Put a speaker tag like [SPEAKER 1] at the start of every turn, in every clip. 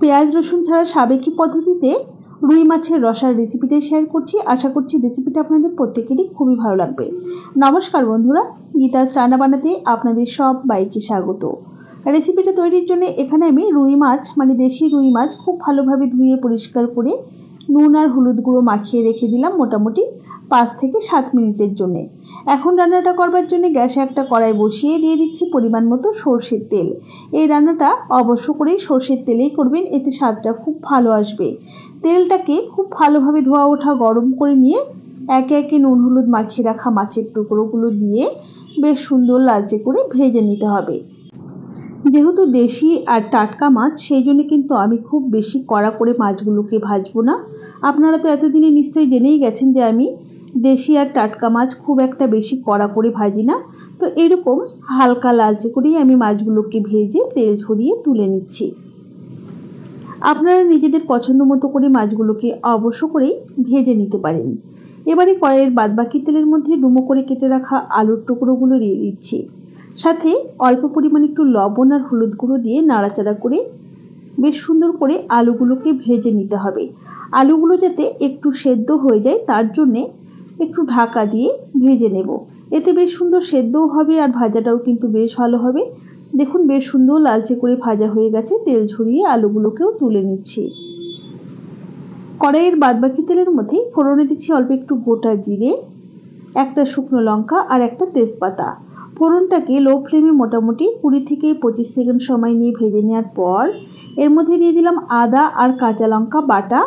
[SPEAKER 1] পেঁয়াজ রসুন ছাড়া সাবেকি পদ্ধতিতে রুই মাছের রসার রেসিপিটাই শেয়ার করছি। আশা করছি রেসিপিটা আপনাদের প্রত্যেকেরই খুবই ভালো লাগবে। নমস্কার বন্ধুরা, গীতাস রান্না বানাতে আপনাদের সবাইকে স্বাগত। রেসিপিটা তৈরির জন্য এখানে আমি রুই মাছ মানে দেশি রুই মাছ খুব ভালোভাবে ধুয়ে পরিষ্কার করে নুন আর হলুদ গুঁড়ো মাখিয়ে রেখে দিলাম মোটামুটি 5 থেকে 7 মিনিটের জন্য। এখন রান্নাটা করবার জন্য গ্যাসে একটা কড়াই বসিয়ে দিয়ে দিচ্ছি পরিমাণ মতো সরষের তেল। এই রান্নাটা অবশ্য করেই সরষের তেলেই করবেন, এতে স্বাদটা খুব ভালো আসবে। তেলটাকে খুব ভালোভাবে ধোয়া ওঠা গরম করে নিয়ে একে একে নুন হলুদ মাখিয়ে রাখা মাছের টুকরোগুলো দিয়ে বেশ সুন্দর লালচে করে ভেজে নিতে হবে। যেহেতু দেশি আর টাটকা মাছ, সেই জন্য কিন্তু আমি খুব বেশি কড়া করে মাছগুলোকে ভাজবো না। আপনারা তো এতদিনে নিশ্চয়ই জেনেই গেছেন যে আমি দেশি আর টাটকা মাছ খুব একটা বেশি কড়া করে ভাজি না। তো এরকম হালকা লালচে করেই আমি মাছগুলোকে ভেজে তেল ঝরিয়ে তুলে নিচ্ছি। আপনারা নিজেদের পছন্দ মতো করে মাছগুলোকে অবশ্য করেই ভেজে নিতে পারেন। এবারে কড়াইয়ের বাদবাকি তেলের মধ্যে ডুমো করে কেটে রাখা আলুর টুকরোগুলো দিয়ে দিচ্ছি। সাথে অল্প পরিমাণে একটু লবণ আর হলুদ গুঁড়ো দিয়ে নাড়াচাড়া করে বেশ সুন্দর করে আলুগুলোকে ভেজে নিতে হবে। আলুগুলো যাতে একটু সেদ্ধ হয়ে যায় তার জন্যে একটু ঢাকা দিয়ে ভেজে নেব। এতে বেশ সুন্দর সেদ্ধও হবে আর ভাজাটাও কিন্তু বেশ ভালো হবে। দেখুন বেশ সুন্দর লালচে করে ভাজা হয়ে গেছে। তেল ঝরিয়ে আলুগুলোকেও তুলে নিচ্ছি। কড়াইয়ের বাদবাকি তেলের মধ্যে ফোড়নে দিচ্ছি অল্প একটু গোটা জিরে, একটা শুকনো লঙ্কা আর একটা তেজপাতা। ফোড়নটাকে লো ফ্লেমে মোটামুটি 20 থেকে 25 সেকেন্ড সময় নিয়ে ভেজে নেওয়ার পর এর মধ্যে দিয়ে দিলাম আদা আর কাঁচা লঙ্কা বাটা।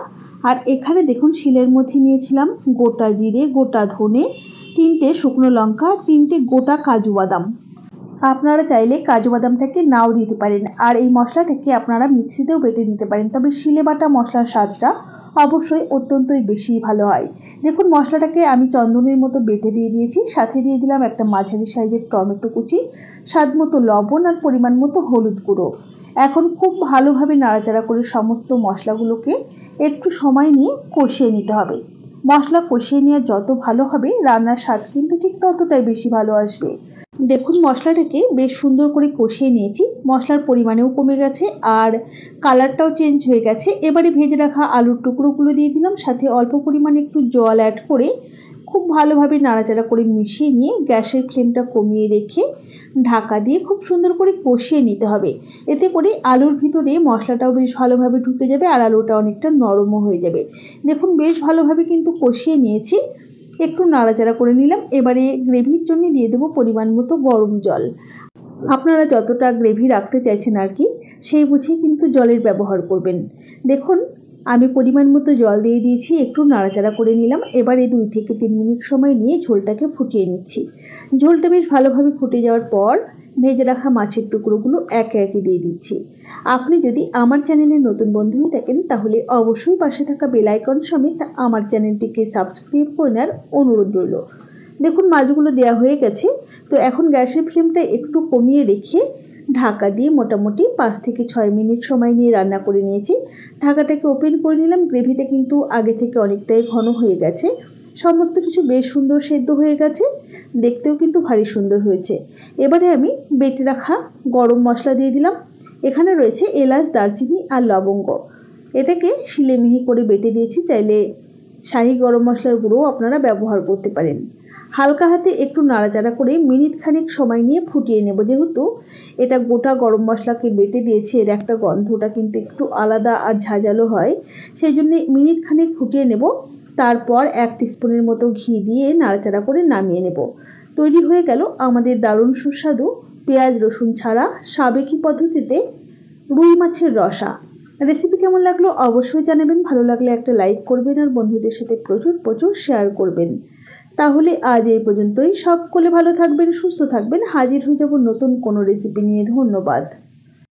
[SPEAKER 1] আর এখানে দেখুন শিলের মধ্যে নিয়েছিলাম গোটা জিরে, গোটা ধনে, 3টে শুকনো লঙ্কা, 3টে গোটা কাজু বাদাম। আপনারা চাইলে কাজু বাদামটাকে নাও দিতে পারেন আর এই মশলাটাকে আপনারা মিক্সিতেও বেটে দিতে পারেন, তবে শিলে বাটা মশলার স্বাদটা অবশ্যই অত্যন্তই বেশি ভালো হয়। দেখুন মশলাটাকে আমি চন্দনের মতো বেটে দিয়ে দিয়েছি। সাথে দিয়ে দিলাম একটা মাঝারি সাইজের টমেটো কুচি, স্বাদ মতো লবণ আর পরিমাণ মতো হলুদ গুঁড়ো। এখন খুব ভালোভাবে নাড়াচাড়া করে সমস্ত মশলাগুলোকে একটু সময় নিয়ে কষিয়ে নিতে হবে। মশলা কষিয়ে নেওয়া যত ভালো হবে রান্নার স্বাদ কিন্তু ঠিক ততটাই বেশি ভালো আসবে। দেখুন মশলাটাকে বেশ সুন্দর করে কষিয়ে নিয়েছি, মশলার পরিমাণেও কমে গেছে আর কালারটাও চেঞ্জ হয়ে গেছে। এবারে ভেজে রাখা আলুর টুকরোগুলো দিয়ে দিলাম, সাথে অল্প পরিমাণে একটু জল অ্যাড করে খুব ভালোভাবে নাড়াচাড়া করে মিশিয়ে নিয়ে গ্যাসের ফ্লেমটা কমিয়ে রেখে ঢাকা দিয়ে খুব সুন্দর করে কষিয়ে নিতে হবে। এতে করে আলুর ভিতরে মশলাটাও বেশ ভালোভাবে ঢুকে যাবে আর আলুটা অনেকটা নরমও হয়ে যাবে। দেখুন বেশ ভালোভাবে কিন্তু কষিয়ে নিয়েছি, একটু নাড়াচাড়া করে নিলাম। এবারে গ্রেভির জন্য দিয়ে দেবো পরিমাণ মতো গরম জল। আপনারা যতটা গ্রেভি রাখতে চাইছেন আর কি সেই বুঝেই কিন্তু জলের ব্যবহার করবেন। দেখুন আমি পরিমাণ মতো জল দিয়ে দিয়েছি, একটু নাড়াচাড়া করে নিলাম। এবারে 2 থেকে 3 মিনিট সময় নিয়ে ঝোলটাকে ফুটিয়ে নিচ্ছি। ঝোলটা বেশ ভালোভাবে ফুটে যাওয়ার পর ভেজে রাখা মাছের টুকরোগুলো একে একে দিয়ে দিচ্ছি। আপনি যদি আমার চ্যানেলে নতুন বন্ধু হয়ে থাকেন তাহলে অবশ্যই পাশে থাকা বেল আইকন সমেত আমার চ্যানেলটিকে সাবস্ক্রাইব করে নেওয়ার অনুরোধ রইল। দেখুন মাছগুলো দেওয়া হয়ে গেছে। তো এখন গ্যাসের ফ্লেমটা একটু কমিয়ে রেখে ঢাকা দিয়ে মোটামুটি 5 থেকে 6 মিনিট সময় নিয়ে রান্না করে নিয়েছি। ঢাকাটাকে ওপেন করে নিলাম। গ্রেভিটা কিন্তু আগে থেকে অনেকটাই ঘন হয়ে গেছে, সমস্ত কিছু বেশ সুন্দর সেদ্ধ হয়ে গেছে, দেখতেও কিন্তু ভারী সুন্দর হয়েছে। এবারে আমি বেটে রাখা গরম মশলা দিয়ে দিলাম। এখানে রয়েছে এলাচ, দারচিনি আর লবঙ্গ। এটাকে শিলে মিহি করে বেটে দিয়েছি, চাইলে শাহি গরম মশলার গুঁড়োও আপনারা ব্যবহার করতে পারেন। হালকা হাতে একটু নাড়াচাড়া করে মিনিট খানিক সময় নিয়ে ফুটিয়ে নেব। যেহেতু এটা গোটা গরম মশলাকে বেটে দিয়েছি, এর একটা গন্ধটা কিন্তু একটু আলাদা আর ঝাঁঝালো হয়, সেই জন্য মিনিট খানিক ফুটিয়ে নেব। তারপর 1 টিস্পুনের মতো ঘি দিয়ে নাড়াচাড়া করে নামিয়ে নেব। তৈরি হয়ে গেল আমাদের দারুণ সুস্বাদু পেঁয়াজ রসুন ছাড়া সাবেকি পদ্ধতিতে রুই মাছের রসা। রেসিপি কেমন লাগলো অবশ্যই জানাবেন। ভালো লাগলে একটা লাইক করবেন আর বন্ধুদের সাথে প্রচুর প্রচুর শেয়ার করবেন। তাহলে আজ এই পর্যন্তই। সকলে ভালো থাকবেন, সুস্থ থাকবেন। হাজির হয়ে যাব নতুন কোনো রেসিপি নিয়ে। ধন্যবাদ।